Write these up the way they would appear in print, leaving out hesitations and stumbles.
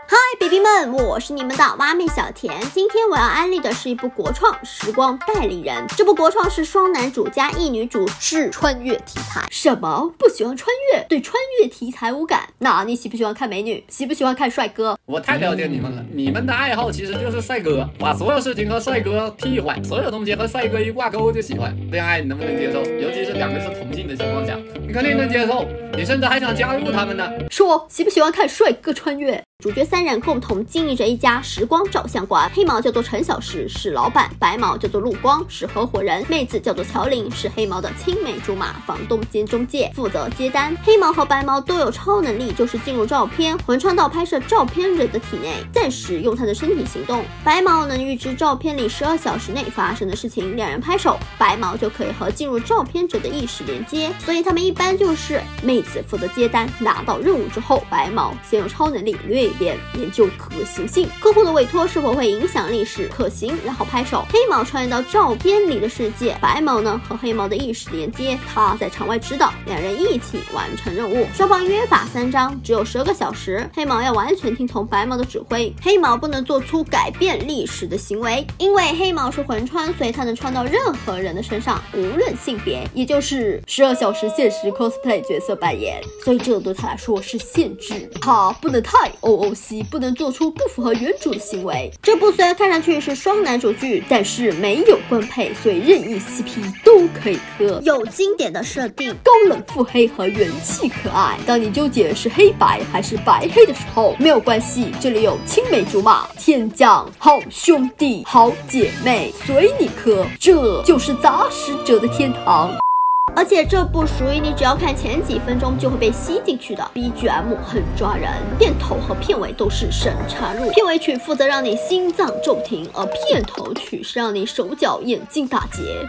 嗨，baby 们，我是你们的蛙妹小甜。今天我要安利的是一部国创《时光代理人》。这部国创是双男主加一女主，是穿越题材。什么？不喜欢穿越？对穿越题材无感？那你喜不喜欢看美女？喜不喜欢看帅哥？我太了解你们了，你们的爱好其实就是帅哥，把所有事情和帅哥替换，所有东西和帅哥一挂钩就喜欢。恋爱你能不能接受？尤其是两个是同性的情况下，你肯定能接受，你甚至还想加入他们呢。说喜不喜欢看帅哥穿越？主角三人共同经营着一家时光照相馆，黑毛叫做陈小石，是老板；白毛叫做陆光，是合伙人；妹子叫做乔玲，是黑毛的青梅竹马，房东兼中介，负责接单。黑毛和白毛都有超能力，就是进入照片，魂穿到拍摄照片人的体内，暂时用他的身体行动。白毛能预知照片里12小时内发生的事情，两人拍手，白毛就可以和进入照片者的意识连接，所以他们一般就是妹子负责接单，拿到任务之后，白毛先用超能力略研究可行性，客户的委托是否会影响历史，可行，然后拍手。黑毛穿越到照片里的世界，白毛呢和黑毛的意识连接，他在场外指导，两人一起完成任务。双方约法3章，只有12个小时，黑毛要完全听从白毛的指挥，黑毛不能做出改变历史的行为，因为黑毛是魂穿，所以他能穿到任何人的身上，无论性别，也就是12小时限时 cosplay 角色扮演，所以这对他来说是限制，他不能太 OOC，不能做出不符合原著的行为。这部虽然看上去是双男主剧，但是没有官配，所以任意 CP 都可以磕。有经典的设定，高冷腹黑和元气可爱。当你纠结是黑白还是白黑的时候，没有关系，这里有青梅竹马、天降、好兄弟、好姐妹，随你磕。这就是杂食者的天堂。而且这部属于你只要看前几分钟就会被吸进去的 BGM 很抓人，片头和片尾都是神插入，片尾曲负责让你心脏骤停，而片头曲是让你手脚眼睛打结。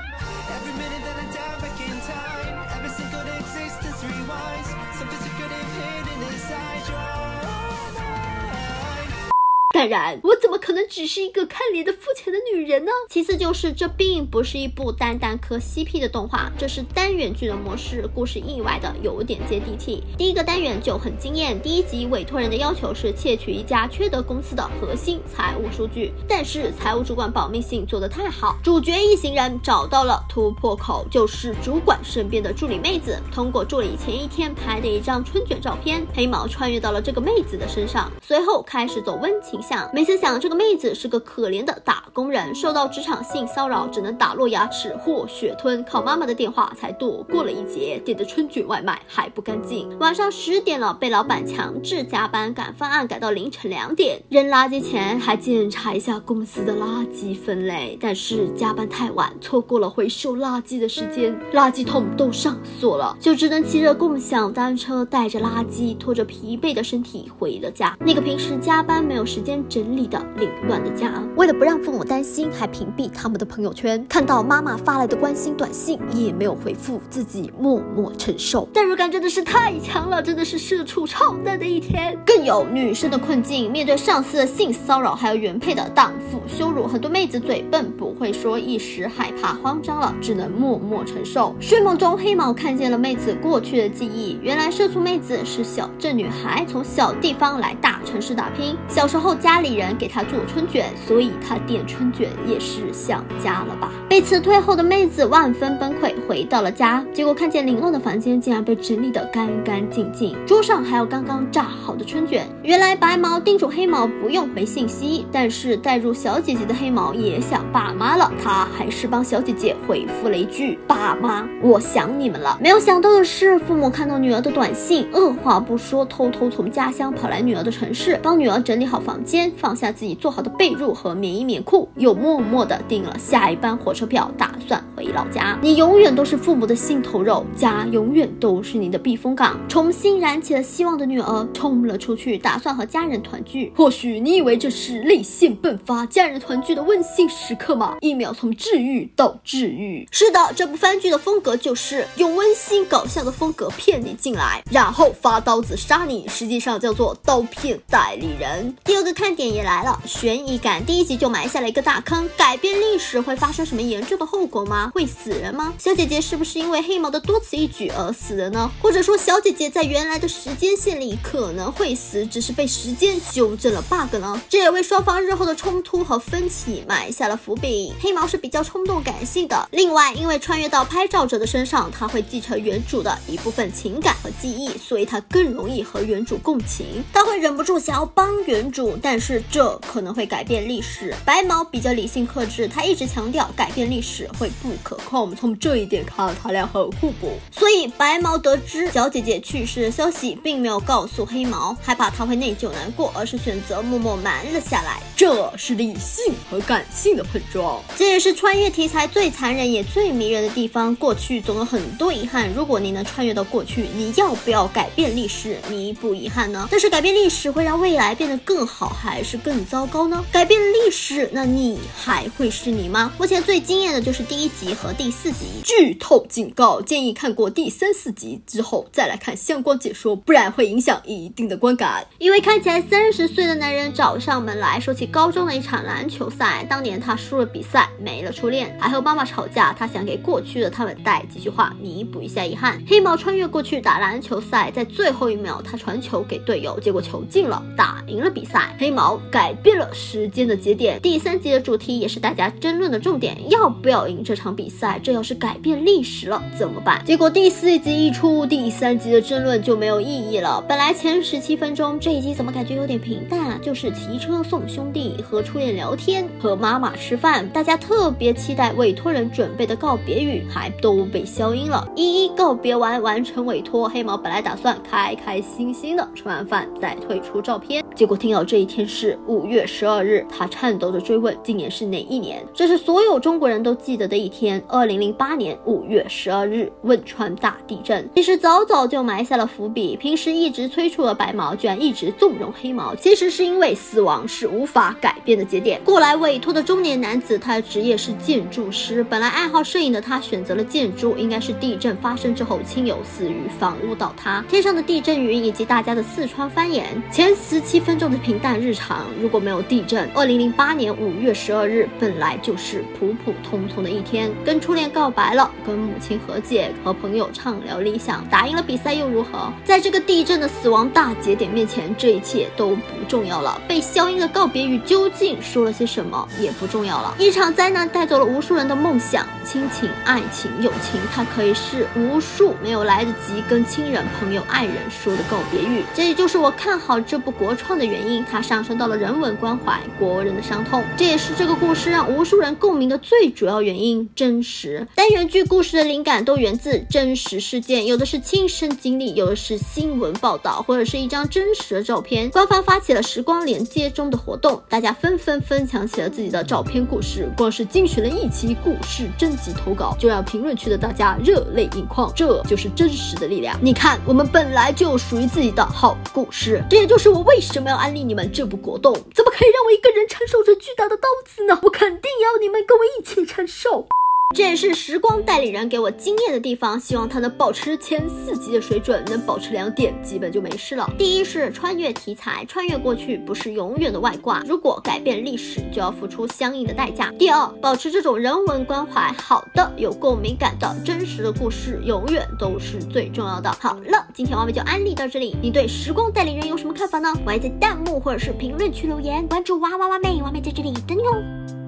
当然，我怎么可能只是一个看脸的肤浅的女人呢？其次就是这并不是一部单磕 CP 的动画，这是单元剧的模式，故事意外的有点接地气。第一个单元就很惊艳，第一集委托人的要求是窃取一家缺德公司的核心财务数据，但是财务主管保密性做得太好，主角一行人找到了突破口，就是主管身边的助理妹子，通过助理前一天拍的一张春卷照片，黑毛穿越到了这个妹子的身上，随后开始走温情向。没曾想这个妹子是个可怜的打工人，受到职场性骚扰，只能打落牙齿或血吞，靠妈妈的电话才躲过了一劫，点的春卷外卖还不干净。晚上10点了，被老板强制加班，赶方案赶到凌晨2点，扔垃圾前还检查一下公司的垃圾分类，但是加班太晚，错过了回收垃圾的时间，垃圾桶都上锁了，就只能骑着共享单车，带着垃圾，拖着疲惫的身体回了家。那个平时加班没有时间整理的凌乱的家，为了不让父母担心，还屏蔽他们的朋友圈，看到妈妈发来的关心短信也没有回复，自己默默承受。代入感真的是太强了，真的是社畜超难的一天。更有女生的困境，面对上司的性骚扰，还有原配的荡妇羞辱，很多妹子嘴笨不会说，一时害怕慌张了，只能默默承受。睡梦中黑毛看见了妹子过去的记忆，原来社畜妹子是小镇女孩，从小地方来大城市打拼，小时候家里人给她做春卷，所以她点春卷也是想家了吧。被辞退后的妹子万分崩溃，回到了家，结果看见凌乱的房间竟然被整理得干干净净，桌上还有刚刚炸好的春卷。原来白毛叮嘱黑毛不用回信息，但是带入小姐姐的黑毛也想爸妈了，他还是帮小姐姐回复了一句爸妈我想你们了。没有想到的是，父母看到女儿的短信，二话不说偷偷从家乡跑来女儿的城市，帮女儿整理好房间，放下自己做好的被褥和棉衣棉裤，又默默地订了下一班火车票，打算回老家。你永远都是父母的心头肉，家永远都是你的避风港。重新燃起了希望的女儿冲了出去，打算和家人团聚。或许你以为这是泪腺迸发家人团聚的温馨时刻吗？一秒从治愈到治愈。是的，这部番剧的风格就是用温馨搞笑的风格骗你进来，然后发刀子杀你，实际上叫做刀片代理人。第二个看点也来了，悬疑感。第一集就埋下了一个大坑，改变历史会发生什么严重的后果吗？会死人吗？小姐姐是不是因为黑毛的多此一举而死的呢？或者说小姐姐在原来的时间线里可能会死，只是被时间纠正了 bug 呢？这也为双方日后的冲突和分歧埋下了伏笔。黑毛是比较冲动感性的，另外因为穿越到拍照者的身上，他会继承原主的一部分情感和记忆，所以他更容易和原主共情，他会忍不住想要帮原主，但是这可能会改变历史。白毛比较理性克制，他一直强调改变历史会不可控，从这一点看他俩很互补。所以白毛得知小姐姐去世的消息，并没有告诉黑毛，害怕他会内疚难过，而是选择默默瞒了下来。这是理性和感性的碰撞，这也是穿越题材最残忍也最迷人的地方。过去总有很多遗憾，如果你能穿越到过去，你要不要改变历史弥补遗憾呢？但是改变历史会让未来变得更好还是更糟糕呢？改变历史，那你还会是你吗？目前最惊艳的就是第1集和第4集，剧透警告，建议看过第3、4集之后再来看相关解说，不然会影响一定的观感。一位看起来30岁的男人找上门来说起高中的一场篮球赛，当年他输了比赛，没了初恋，还和妈妈吵架，他想给过去的他们带几句话弥补一下遗憾。黑毛穿越过去打篮球赛，在最后1秒他传球给队友，结果球进了，打赢了比赛。黑毛改变了时间的节点。第3集的主题也是大家争论的重点，要不要赢这场比赛？这要是改变历史了怎么办？结果第4集一出，第3集的争论就没有意义了。本来前17分钟，这一集怎么感觉有点平淡啊？就是骑车送兄弟，和初恋聊天，和妈妈吃饭，大家特别期待委托人准备的告别语，还都被消音了。一一告别完成委托，黑毛本来打算开开心心的吃完饭再退出照片，结果听到这一天是5月12日，他颤抖着追问今年是哪一年。这是所有中国人都记得的一天，2008年5月12日汶川大地震。其实早早就埋下了伏笔，平时一直催促了白毛，居然一直纵容黑毛，其实是因为死亡是无法改变的节点。过来委托的中年男子，他的职业是建筑师，本来爱好摄影的他选择了建筑，应该是地震发生之后亲友死于房屋倒塌，天上的地震云以及大家的四川方言。前17分钟的平淡日常，如果没有地震，2008年5月12日本来就是普普通通的一天，跟初恋告白了，跟母亲和解，和朋友畅聊理想，打赢了比赛又如何？在这个地震的死亡大节点面前，这一切都不重要了。被消音的告别语究竟说了些什么也不重要了。一场灾难带走了无数人的梦想，亲情、爱情、友情，它可以是无数没有来得及跟亲人、朋友、爱人说的告别语。这也就是我看好这部国创的原因，它上升到了人文关怀，国人的伤痛，这也是这个故事让无数人共鸣的最主要原因。真实单元剧故事的灵感都源自真实事件，有的是亲身经历，有的是新闻报道，或者是一张真实的照片。官方发起了时光连接中的活动，大家纷纷分享起了自己的照片故事，光是精选了1期故事征集投稿，就让评论区的大家热泪盈眶。这就是真实的力量。你看，我们本来就属于自己的好故事，这也就是我为什么要安利你们这部国动。怎么可以让我一个人承受着巨大的刀子呢？我肯定要你们跟我一起承受。这也是时光代理人给我惊艳的地方，希望他能保持前4集的水准，能保持2点基本就没事了。第一是穿越题材，穿越过去不是永远的外挂，如果改变历史就要付出相应的代价。第二，保持这种人文关怀，好的有共鸣感的真实的故事永远都是最重要的。好了，今天娃妹就安利到这里，你对时光代理人有什么看法呢？欢迎在弹幕或者是评论区留言，关注娃娃妹，娃妹在这里等你哦。